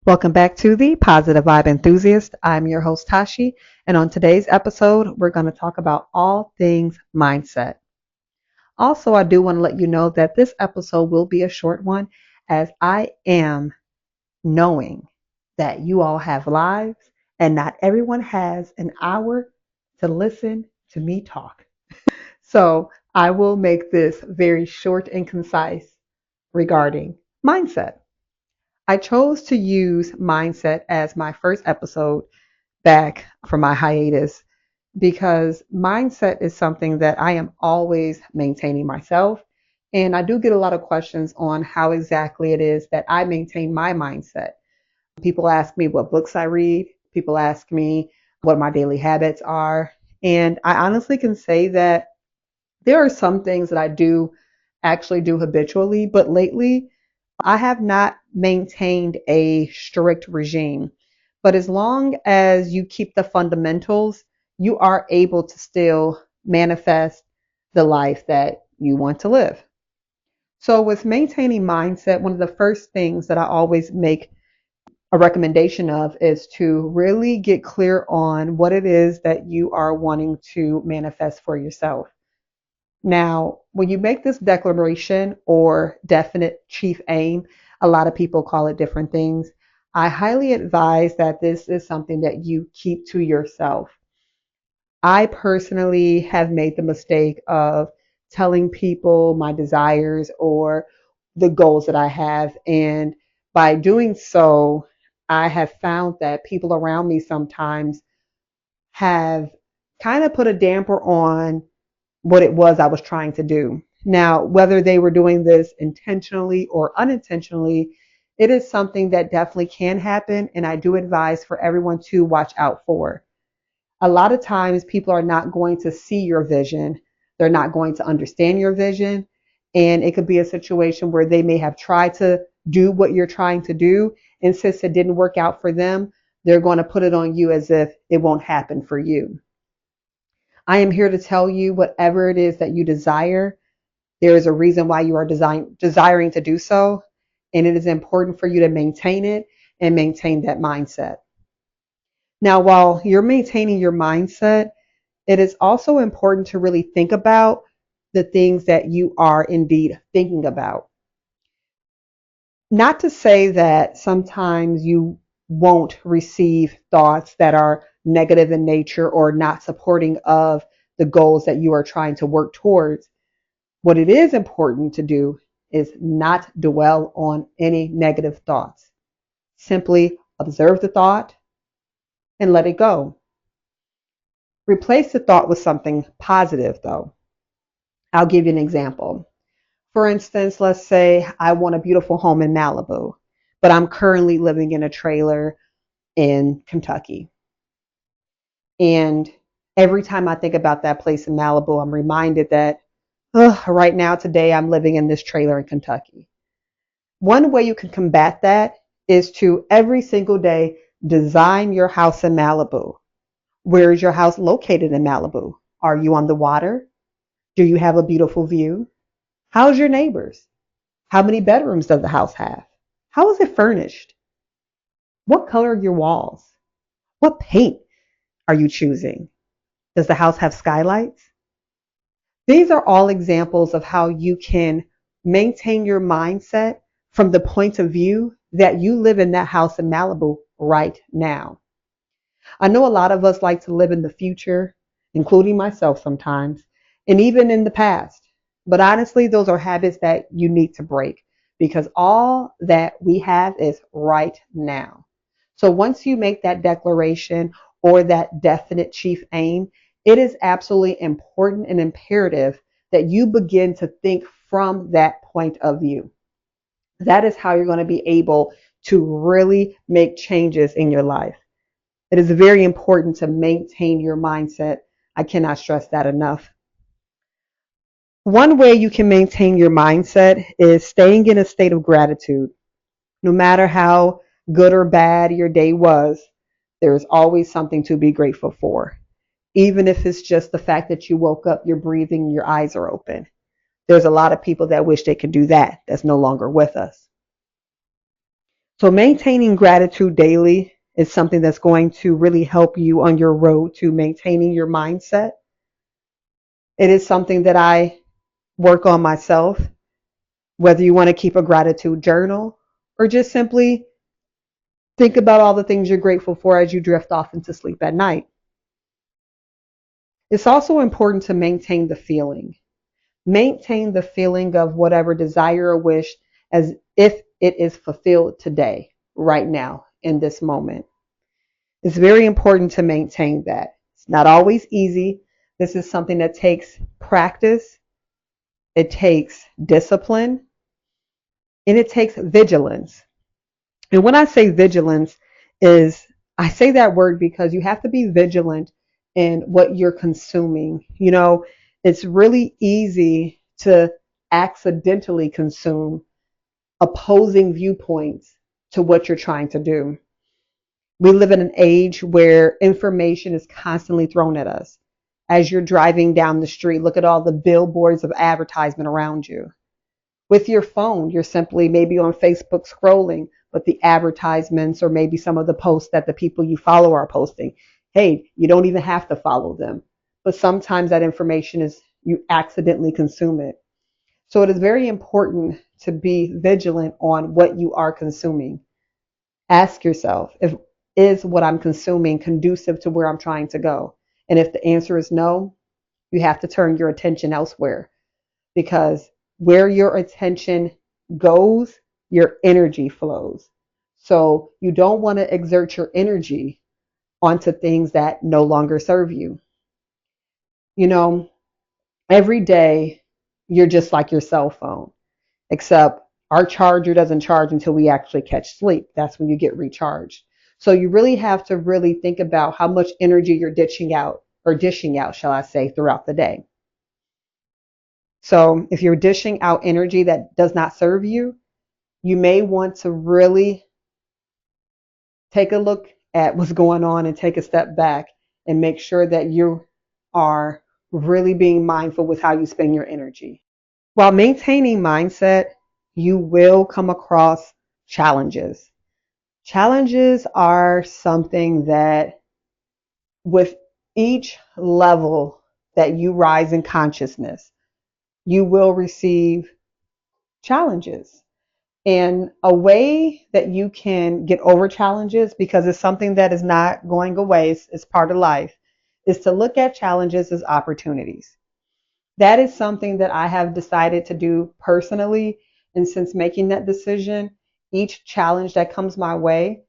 Welcome back to the Positive Vibe Enthusiast. I'm your host, Tashi, and on today's episode, we're going to talk about all things mindset. Also, I do want to let you know that this episode will be a short one as I am knowing that you all have lives and not everyone has an hour to listen to me talk. So I will make this very short and concise regarding mindset. I chose to use mindset as my first episode back from my hiatus because mindset is something that I am always maintaining myself. And I do get a lot of questions on how exactly it is that I maintain my mindset. People ask me what books I read, people ask me what my daily habits are. And I honestly can say that there are some things that I do actually do habitually, but lately I have not maintained a strict regime. But as long as you keep the fundamentals, you are able to still manifest the life that you want to live. So, with maintaining mindset, one of the first things that I always make a recommendation of is to really get clear on what it is that you are wanting to manifest for yourself. Now, when you make this declaration or definite chief aim, a lot of people call it different things. I highly advise that this is something that you keep to yourself. I personally have made the mistake of telling people my desires or the goals that I have. And by doing so, I have found that people around me sometimes have kind of put a damper on what it was I was trying to do. Now, whether they were doing this intentionally or unintentionally, it is something that definitely can happen. And I do advise for everyone to watch out for. A lot of times, people are not going to see your vision, they're not going to understand your vision. And it could be a situation where they may have tried to do what you're trying to do. And since it didn't work out for them, they're going to put it on you as if it won't happen for you. I am here to tell you whatever it is that you desire, there is a reason why you are desiring to do so. And it is important for you to maintain it and maintain that mindset. Now, while you're maintaining your mindset, it is also important to really think about the things that you are indeed thinking about. Not to say that sometimes you won't receive thoughts that are negative in nature or not supporting of the goals that you are trying to work towards. What it is important to do is not dwell on any negative thoughts. Simply observe the thought and let it go. Replace the thought with something positive, though. I'll give you an example. For instance, let's say I want a beautiful home in Malibu, but I'm currently living in a trailer in Kentucky. And every time I think about that place in Malibu, I'm reminded that right now, today, I'm living in this trailer in Kentucky. One way you can combat that is to every single day design your house in Malibu. Where is your house located in Malibu? Are you on the water? Do you have a beautiful view? How's your neighbors? How many bedrooms does the house have? How is it furnished? What color are your walls? What paint are you choosing? Does the house have skylights? These are all examples of how you can maintain your mindset from the point of view that you live in that house in Malibu right now. I know a lot of us like to live in the future, including myself sometimes, and even in the past. But honestly, those are habits that you need to break because all that we have is right now. So once you make that declaration or that definite chief aim, it is absolutely important and imperative that you begin to think from that point of view. That is how you're going to be able to really make changes in your life. It is very important to maintain your mindset. I cannot stress that enough. One way you can maintain your mindset is staying in a state of gratitude. No matter how good or bad your day was, there is always something to be grateful for. Even if it's just the fact that you woke up, you're breathing, your eyes are open. There's a lot of people that wish they could do that, that's no longer with us. So maintaining gratitude daily is something that's going to really help you on your road to maintaining your mindset. It is something that I work on myself, whether you want to keep a gratitude journal or just simply think about all the things you're grateful for as you drift off into sleep at night. It's also important to maintain the feeling. Maintain the feeling of whatever desire or wish as if it is fulfilled today, right now, in this moment. It's very important to maintain that. It's not always easy. This is something that takes practice, it takes discipline, and it takes vigilance. And when I say vigilance is I say that word because you have to be vigilant in what you're consuming. It's really easy to accidentally consume opposing viewpoints to what you're trying to do. We live in an age where information is constantly thrown at us. As you're driving down the street, look at all the billboards of advertisement around you. With your phone, you're simply maybe on Facebook scrolling, but the advertisements or maybe some of the posts that the people you follow are posting. Hey, you don't even have to follow them. But sometimes that information is you accidentally consume it. So it is very important to be vigilant on what you are consuming. Ask yourself, if is what I'm consuming conducive to where I'm trying to go? And if the answer is no, you have to turn your attention elsewhere because where your attention goes, your energy flows. So you don't want to exert your energy onto things that no longer serve you. You know, every day you're just like your cell phone, except our charger doesn't charge until we actually catch sleep. That's when you get recharged. So you really have to really think about how much energy you're dishing out, shall I say, throughout the day. So if you're dishing out energy that does not serve you, you may want to really take a look at what's going on and take a step back and make sure that you are really being mindful with how you spend your energy. While maintaining mindset, you will come across challenges. Challenges are something that, with each level that you rise in consciousness, you will receive challenges. And a way that you can get over challenges, because it's something that is not going away, it's part of life, is to look at challenges as opportunities. That is something that I have decided to do personally. And since making that decision, each challenge that comes my way,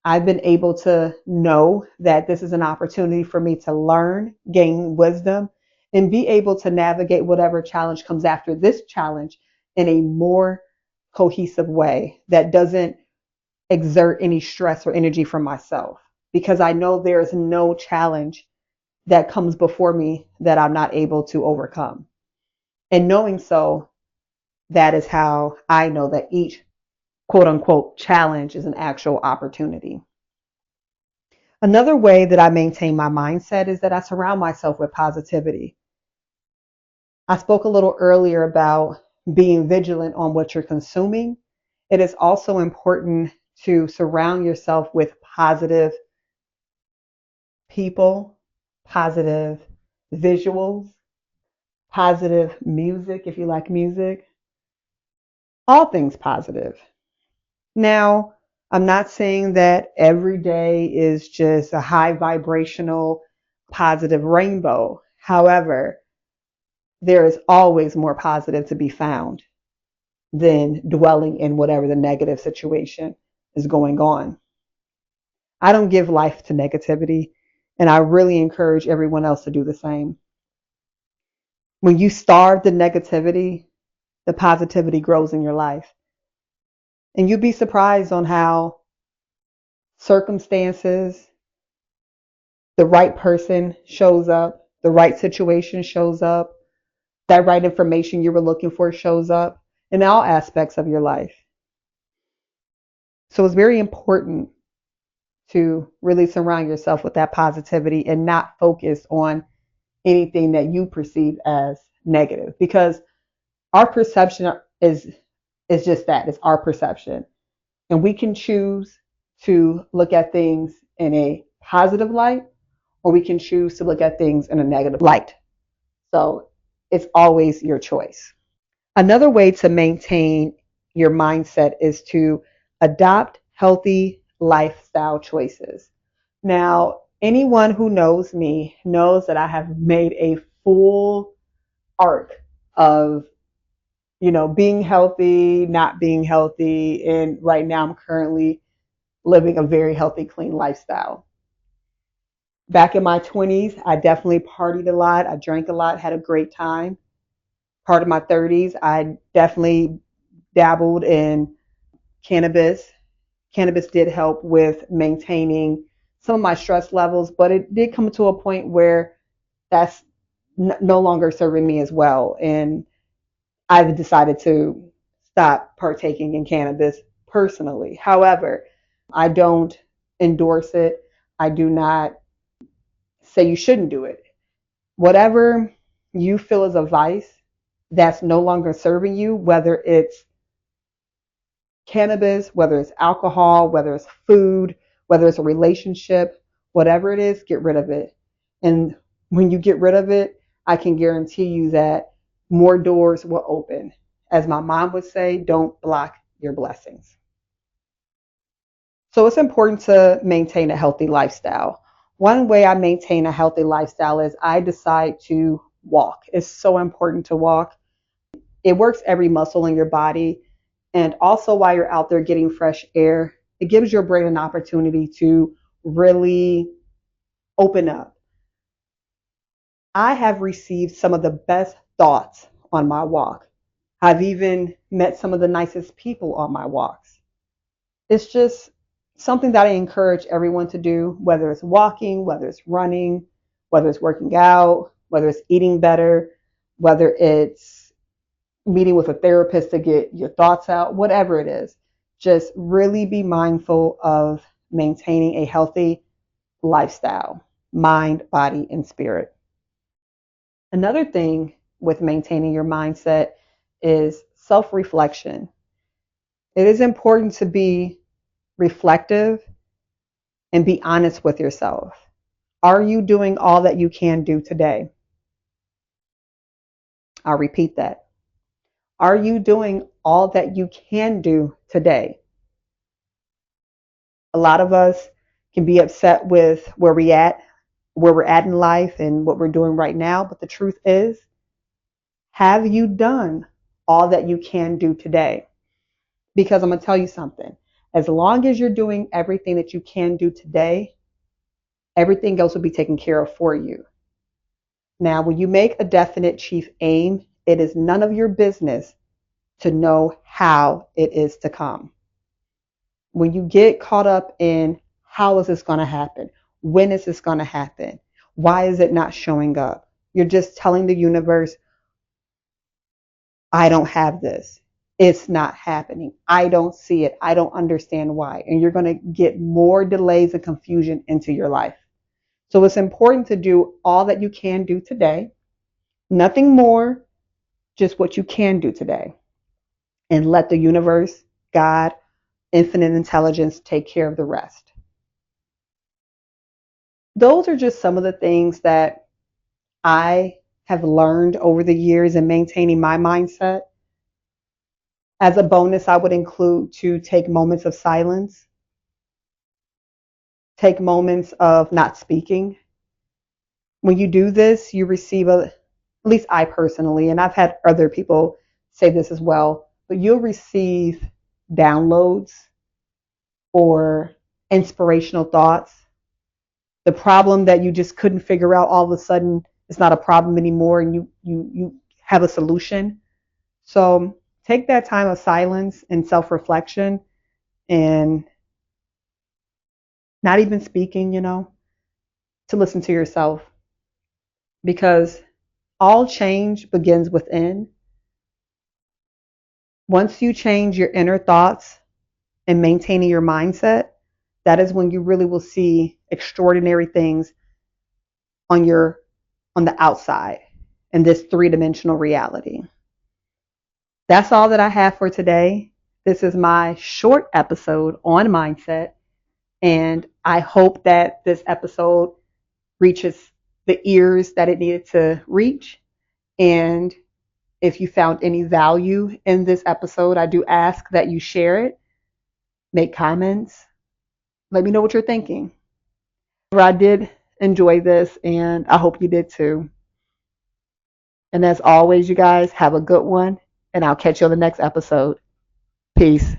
I've been able to know that this is an opportunity for me to learn, gain wisdom, and be able to navigate whatever challenge comes after this challenge in a more cohesive way that doesn't exert any stress or energy from myself. Because I know there is no challenge that comes before me that I'm not able to overcome. And knowing so, that is how I know that each quote unquote challenge is an actual opportunity. Another way that I maintain my mindset is that I surround myself with positivity. I spoke a little earlier about being vigilant on what you're consuming. It is also important to surround yourself with positive people, positive visuals, positive music if you like music, all things positive. Now, I'm not saying that every day is just a high vibrational positive rainbow. However, there is always more positive to be found than dwelling in whatever the negative situation is going on. I don't give life to negativity, and I really encourage everyone else to do the same. When you starve the negativity, the positivity grows in your life. And you'd be surprised on how circumstances, the right person shows up, the right situation shows up, that right information you were looking for shows up in all aspects of your life. So it's very important to really surround yourself with that positivity and not focus on anything that you perceive as negative, because our perception is just that, it's our perception. And we can choose to look at things in a positive light, or we can choose to look at things in a negative light. So it's always your choice. Another way to maintain your mindset is to adopt healthy lifestyle choices. Now, anyone who knows me knows that I have made a full arc of, being healthy, not being healthy. And right now I'm currently living a very healthy, clean lifestyle. Back in my 20s, I definitely partied a lot. I drank a lot, had a great time. Part of my 30s, I definitely dabbled in cannabis. Cannabis did help with maintaining some of my stress levels, but it did come to a point where that's no longer serving me as well. And I've decided to stop partaking in cannabis personally. However, I don't endorse it. I do not say you shouldn't do it. Whatever you feel is a vice that's no longer serving you, whether it's cannabis, whether it's alcohol, whether it's food, whether it's a relationship, whatever it is, get rid of it. And when you get rid of it, I can guarantee you that more doors will open. As my mom would say, don't block your blessings. So it's important to maintain a healthy lifestyle. One way I maintain a healthy lifestyle is I decide to walk. It's so important to walk. It works every muscle in your body. And also, while you're out there getting fresh air, it gives your brain an opportunity to really open up. I have received some of the best thoughts on my walk. I've even met some of the nicest people on my walks. It's just something that I encourage everyone to do, whether it's walking, whether it's running, whether it's working out, whether it's eating better, whether it's meeting with a therapist to get your thoughts out, whatever it is. Just really be mindful of maintaining a healthy lifestyle, mind, body, and spirit. Another thing with maintaining your mindset is self reflection. It is important to be reflective and be honest with yourself. Are you doing all that you can do today? I'll repeat that. Are you doing all that you can do today? A lot of us can be upset with where we're at in life and what we're doing right now, but the truth is, have you done all that you can do today? Because I'm going to tell you something. As long as you're doing everything that you can do today, everything else will be taken care of for you. Now, when you make a definite chief aim, it is none of your business to know how it is to come. When you get caught up in how is this going to happen? When is this going to happen? Why is it not showing up? You're just telling the universe, I don't have this. It's not happening. I don't see it. I don't understand why. And you're going to get more delays and confusion into your life. So it's important to do all that you can do today. Nothing more, just what you can do today. And let the universe, God, infinite intelligence take care of the rest. Those are just some of the things that I have learned over the years in maintaining my mindset. As a bonus, I would include to take moments of silence, take moments of not speaking. When you do this, you receive at least I personally, and I've had other people say this as well, but you'll receive downloads or inspirational thoughts. The problem that you just couldn't figure out, all of a sudden it's not a problem anymore, and you have a solution. So take that time of silence and self-reflection and not even speaking, to listen to yourself, because all change begins within. Once you change your inner thoughts and maintaining your mindset, that is when you really will see extraordinary things on the outside in this three-dimensional reality. That's all that I have for today. This is my short episode on mindset, and I hope that this episode reaches the ears that it needed to reach. And if you found any value in this episode, I do ask that you share it, make comments, let me know what you're thinking. I did enjoy this, and I hope you did too. And as always, you guys have a good one, and I'll catch you on the next episode. Peace.